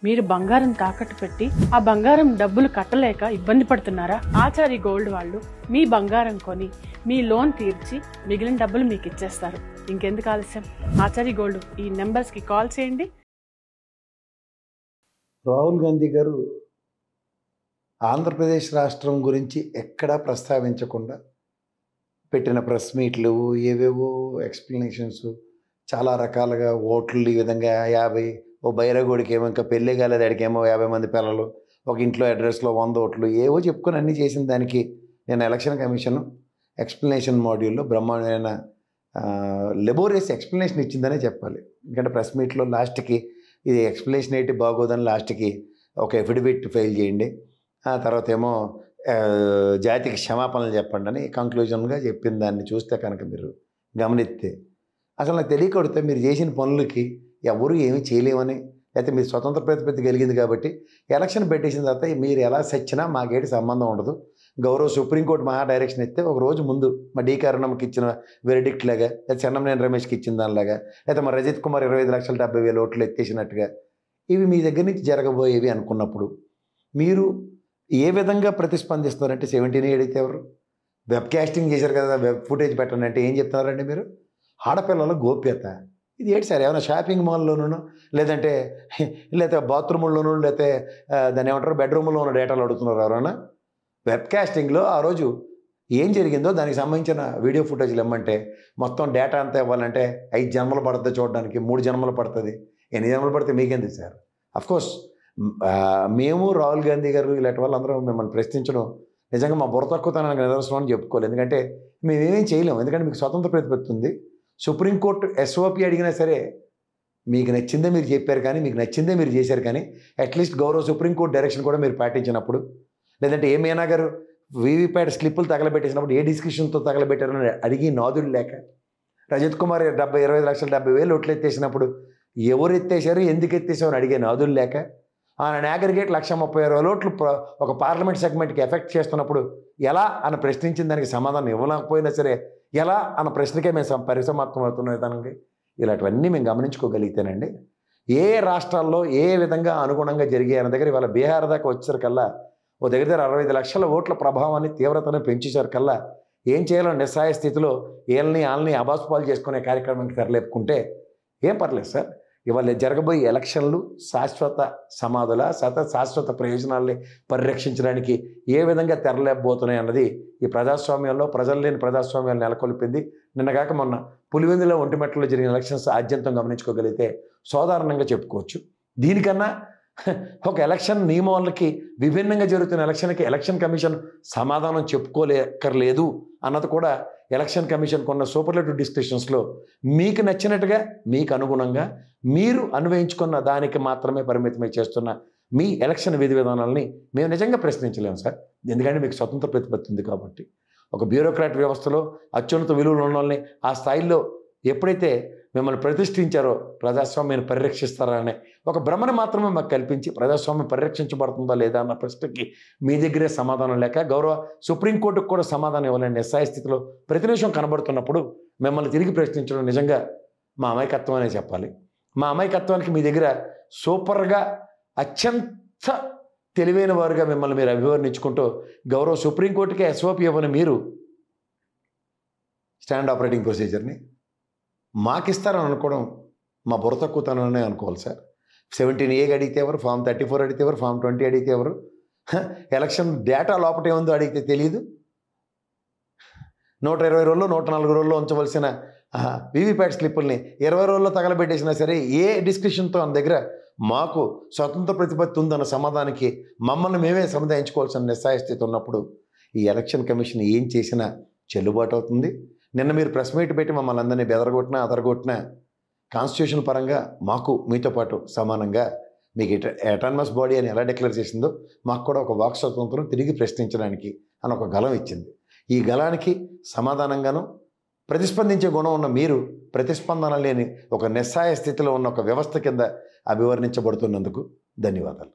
మీరు బంగారం తాకట్టు పెట్టి ఆ బంగారం డబ్బులు కట్టలేక ఇబ్బంది పడుతున్నారా? ఆచారి గోల్డ్ వాళ్ళు మీ బంగారం కొని మీ లోన్ తీర్చి మిగిలిన డబ్బులు మీకు ఇచ్చేస్తారు. ఇంకెందుకు ఆలస్యం? ఆచారి గోల్డ్ ఈ నెంబర్స్ కి కాల్ చేయండి. రాహుల్ గాంధీ గారు ఆంధ్రప్రదేశ్ రాష్ట్రం గురించి ఎక్కడా ప్రస్తావించకుండా పెట్టిన ప్రెస్ మీట్లు, ఏవేవో ఎక్స్ప్లెనేషన్స్, చాలా రకాలుగా ఓట్లు ఈ విధంగా 50, ఓ బైరగోడికి ఏమో ఇంకా పెళ్ళి కాలేదు, ఆడికేమో 50 మంది పిల్లలు, ఒక ఇంట్లో అడ్రస్లో 100 ఓట్లు, ఏవో చెప్పుకొని అన్నీ చేసిన దానికి నేను ఎలక్షన్ కమిషన్ ఎక్స్ప్లెనేషన్ మాడ్యూల్లో బ్రహ్మాండమైన లెబోరియస్ ఎక్స్ప్లెనేషన్ ఇచ్చిందనే చెప్పాలి. ఎందుకంటే ప్రెస్ మీట్లో లాస్ట్కి ఇది ఎక్స్ప్లెనేషన్ ఏంటి బాగోదని లాస్ట్కి ఒక ఎఫిడవిట్ ఫైల్ చేయండి, ఆ తర్వాత ఏమో జాతికి క్షమాపణలు చెప్పండి అని కంక్లూజన్గా చెప్పిన దాన్ని చూస్తే కనుక మీరు గమనిస్తే అసలు నాకు తెలియకొడితే మీరు చేసిన పనులకి ఎవరు ఏమీ చేయలేమని, లేకపోతే మీరు స్వతంత్ర ప్రతిపత్తి కలిగింది కాబట్టి ఎలక్షన్ పెట్టేసిన తర్వాత మీరు ఎలా సచ్చినా మాకేటి సంబంధం ఉండదు, గౌరవ సుప్రీంకోర్టు మహా డైరెక్షన్ ఇస్తే ఒక రోజు ముందు మా డి కరుణంకి ఇచ్చిన వెరిడిక్ట్ లాగా, లేదా చెన్నమనేని రమేష్కి ఇచ్చిన దానిలాగా, లేదా మా రజిత్ కుమార్ 25,70,000 ఓట్లు ఎత్తేసినట్టుగా ఇవి మీ దగ్గర నుంచి జరగబోయేవి అనుకున్నప్పుడు మీరు ఏ విధంగా ప్రతిస్పందిస్తున్నారంటే 17 అడిగితే ఎవరు వెబ్ కాస్టింగ్ చేశారు కదా, వెబ్ ఫుటేజ్ పెట్టండి అంటే ఏం చెప్తున్నారండి మీరు? ఆడపిల్లల గోప్యత ఇది ఏంటి సార్? ఏమైనా షాపింగ్ మాల్లోనూ లేదంటే బాత్రూముల్లోనూ లేకపోతే దాన్ని ఏమంటారు బెడ్రూమ్లో ఉన్న డేటాలు అడుగుతున్నారు ఎవరైనా? వెబ్ కాస్టింగ్లో ఆ రోజు ఏం జరిగిందో దానికి సంబంధించిన వీడియో ఫుటేజ్లు ఇమ్మంటే మొత్తం డేటా అంతా ఇవ్వాలంటే 5 జన్మలు పడుతుంది చూడడానికి, 3 జన్మలు పడుతుంది. ఎన్ని జన్మలు పడితే మీకెందుకు సార్? అఫ్కోర్స్ మేము రాహుల్ గాంధీ గారు ఇలాంటి వాళ్ళందరూ మిమ్మల్ని ప్రశ్నించడం నిజంగా మా బుర్ర తక్కువతనానికి నిదర్శనం అని చెప్పుకోలేదు. ఎందుకంటే మేమేమేం చేయలేము, ఎందుకంటే మీకు స్వతంత్ర ప్రతిపత్తి ఉంది. సుప్రీంకోర్టు ఎస్ఓపి అడిగినా సరే మీకు నచ్చిందే మీరు చెప్పారు, కానీ మీకు నచ్చిందే మీరు చేశారు, కానీ అట్లీస్ట్ గౌరవ సుప్రీంకోర్టు డైరెక్షన్ కూడా మీరు పాటించినప్పుడు, లేదంటే ఏ మీనా గారు వీవీప్యాట్ స్లిప్పులు తగలబెట్టేసినప్పుడు ఏ డిస్కషన్తో తగలబెట్టారని అడిగి నాదుడు లేక, రజత్ కుమార్ 25,70,000 ఓట్లు ఎత్తేసినప్పుడు ఎవరు ఎత్తేసారు, ఎందుకు ఎత్తేసారు అని అడిగే నాదులు లేక, ఆయన అగ్రిగేట్ 1,36,000 ఓట్లు ఒక పార్లమెంట్ సెగ్మెంట్కి ఎఫెక్ట్ చేస్తున్నప్పుడు ఎలా అని ప్రశ్నించిన దానికి సమాధానం ఇవ్వలేకపోయినా సరే ఎలా అన్న ప్రశ్నకే మేము పరిసమాప్తం అవుతున్న విధానంగా ఇలాంటివన్నీ మేము గమనించుకోగలిగితేనండి ఏ రాష్ట్రాల్లో ఏ విధంగా అనుగుణంగా జరిగాయి అన్న దగ్గర ఇవాళ బీహార్ దాకా వచ్చేసరికల్లా ఓ దగ్గర 65 లక్షల ఓట్ల ప్రభావాన్ని తీవ్రతను పెంచేసరికల్లా ఏం చేయాలో నిస్సాయ స్థితిలో వాళ్ళని అబాసుపాలు చేసుకునే కార్యక్రమానికి తెరలేపుకుంటే ఏం పర్లేదు సార్. ఇవాళ జరగబోయే ఎలక్షన్లు శాశ్వత సమాధుల శాశ్వత ప్రయోజనాల్ని పరిరక్షించడానికి ఏ విధంగా తెరలేకపోతున్నాయి అన్నది ఈ ప్రజాస్వామ్యంలో ప్రజలు లేని ప్రజాస్వామ్యాలు నెలకొల్పింది. నిన్నగాక మొన్న పులివెందులో ఒంటిమెట్టలో జరిగిన ఎలక్షన్స్ ఆద్యంతం గమనించుకోగలిగితే సాధారణంగా చెప్పుకోవచ్చు. దీనికన్నా ఒక ఎలక్షన్ నియమాలకి విభిన్నంగా జరుగుతున్న ఎలక్షన్కి ఎలక్షన్ కమిషన్ సమాధానం చెప్పుకోలేకర్లేదు అన్నది కూడా ఎలక్షన్ కమిషన్ కొన్న సూపర్లేటివ్ డిస్కషన్స్లో మీకు నచ్చినట్టుగా మీకు అనుగుణంగా మీరు అన్వయించుకున్న దానికి మాత్రమే పరిమితమై చేస్తున్న మీ ఎలక్షన్ విధి విధానాలని మేము నిజంగా ప్రశ్నించలేము సార్. ఎందుకంటే మీకు స్వతంత్ర ప్రతిపత్తి ఉంది కాబట్టి. ఒక బ్యూరోక్రాట్ వ్యవస్థలో అత్యున్నత విలువలు ఉన్న వాళ్ళని ఆ స్థాయిలో ఎప్పుడైతే మిమ్మల్ని ప్రతిష్ఠించారో ప్రజాస్వామ్యాన్ని పరిరక్షిస్తారనే ఒక భ్రమను మాత్రమే మాకు కల్పించి ప్రజాస్వామ్యం పరిరక్షించబడుతుందా లేదా అన్న ప్రశ్నకి మీ దగ్గరే సమాధానం లేక గౌరవ సుప్రీంకోర్టుకు కూడా సమాధానం ఇవ్వలేని నిస్సాయ స్థితిలో ప్రతి నిమిషం కనబడుతున్నప్పుడు మిమ్మల్ని తిరిగి ప్రశ్నించడం నిజంగా మా అమాయకత్వం అనే చెప్పాలి. మా అమాయకత్వానికి మీ దగ్గర సూపర్గా అత్యంత తెలివైన వారుగా మిమ్మల్ని మీరు అభివర్ణించుకుంటూ గౌరవ సుప్రీంకోర్టుకే ఎస్ఓపి ఇవ్వని మీరు స్టాండ్ ఆపరేటింగ్ ప్రొసీజర్ని మాకిస్తారని అనుకోవడం మా బుర్ర తక్కువతననే అనుకోవాలి సార్. 17A అడిగితే ఎవరు, ఫామ్ 34 అడిగితే ఎవరు, ఫామ్ 20 అడిగితే ఎవరు, ఎలక్షన్ డేటా లోపటే ఉందో అడిగితే తెలియదు. 120 రోజుల్లో 104 రోజుల్లో ఉంచవలసిన వీవీప్యాట్ స్లిప్పుల్ని 20 రోజుల్లో తగలబెట్టేసినా సరే ఏ డిస్కషన్తో మన దగ్గర మాకు స్వతంత్ర ప్రతిపత్తి ఉందన్న సమాధానానికి మమ్మల్ని మేమే సముదాయించుకోవాల్సిన నిస్సాయ స్థితి ఉన్నప్పుడు ఈ ఎలక్షన్ కమిషన్ ఏం చేసినా చెల్లుబాటు అవుతుంది. నిన్న మీరు ప్రెస్ మీట్ పెట్టి మమ్మల్ని అందరినీ బెదరగొట్టినా అదరగొట్టినా కాన్స్టిట్యూషన్ పరంగా మాకు మీతో పాటు సమానంగా మీకు అటానమస్ బాడీ అని ఎలా డిక్లేర్ చేసిందో మాకు కూడా ఒక వాక్ స్వతంత్రం తిరిగి ప్రశ్నించడానికి అని ఒక గలం ఇచ్చింది. ఈ గలానికి సమాధానంగాను ప్రతిస్పందించే గుణం ఉన్న మీరు ప్రతిస్పందన లేని ఒక నిస్సాయ స్థితిలో ఉన్న ఒక వ్యవస్థ కింద అభివర్ణించబడుతున్నందుకు ధన్యవాదాలు.